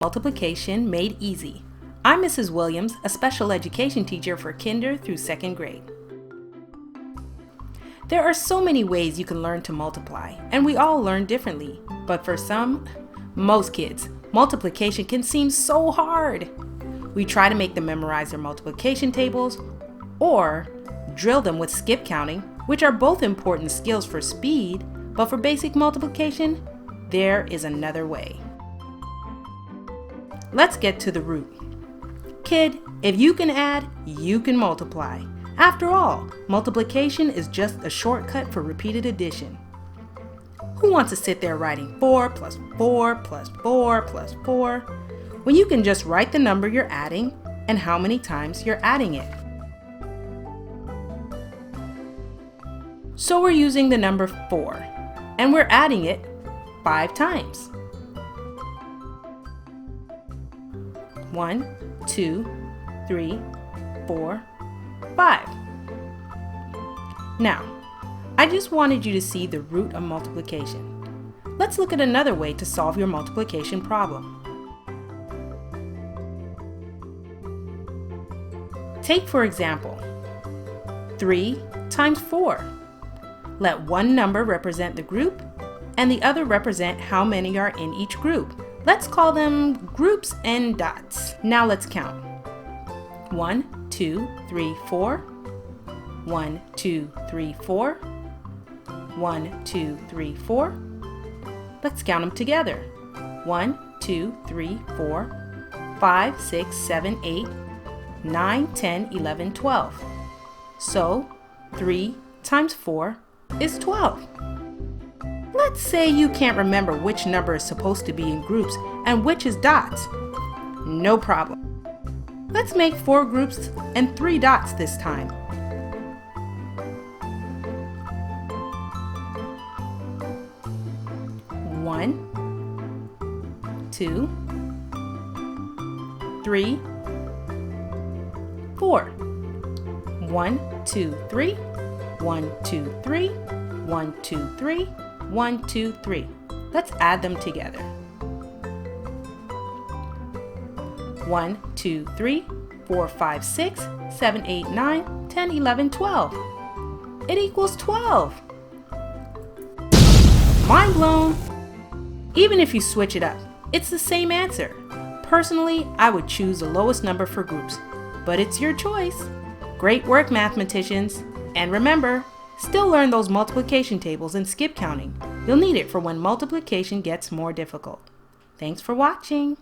Multiplication Made Easy. I'm Mrs. Williams, a special education teacher for kinder through second grade. There are so many ways you can learn to multiply, and we all learn differently. But for most kids, multiplication can seem so hard. We try to make them memorize their multiplication tables or drill them with skip counting, which are both important skills for speed, but for basic multiplication, there is another way. Let's get to the root. Kid, if you can add, you can multiply. After all, multiplication is just a shortcut for repeated addition. Who wants to sit there writing 4 plus 4 plus 4 plus 4 when you can just write the number you're adding and how many times you're adding it? So we're using the number 4 and we're adding it 5 times. 1, 2, 3, 4, 5. Now, I just wanted you to see the root of multiplication. Let's look at another way to solve your multiplication problem. Take, for example, 3 times 4. Let one number represent the group and the other represent how many are in each group. Let's call them groups and dots. Now let's count. 1, 2, 3, 4. 1, 2, 3, 4. 1, 2, 3, 4. Let's count them together. 1, 2, 3, 4, 5, 6, 7, 8, 9, 10, 11, 12. So 3 times 4 is 12. Let's say you can't remember which number is supposed to be in groups and which is dots. No problem. Let's make 4 groups and 3 dots this time. One, 2, 3, 4. 1, 2, 3. 1, 2, 3. 1, 2, 3. 1, 2, 3. Let's add them together. 1, 2, 3, 4, 5, 6, 7, 8, 9, 10, 11, 12. It equals 12. Mind blown! Even if you switch it up, it's the same answer. Personally, I would choose the lowest number for groups, but it's your choice. Great work, mathematicians! And remember, still learn those multiplication tables and skip counting. You'll need it for when multiplication gets more difficult. Thanks for watching.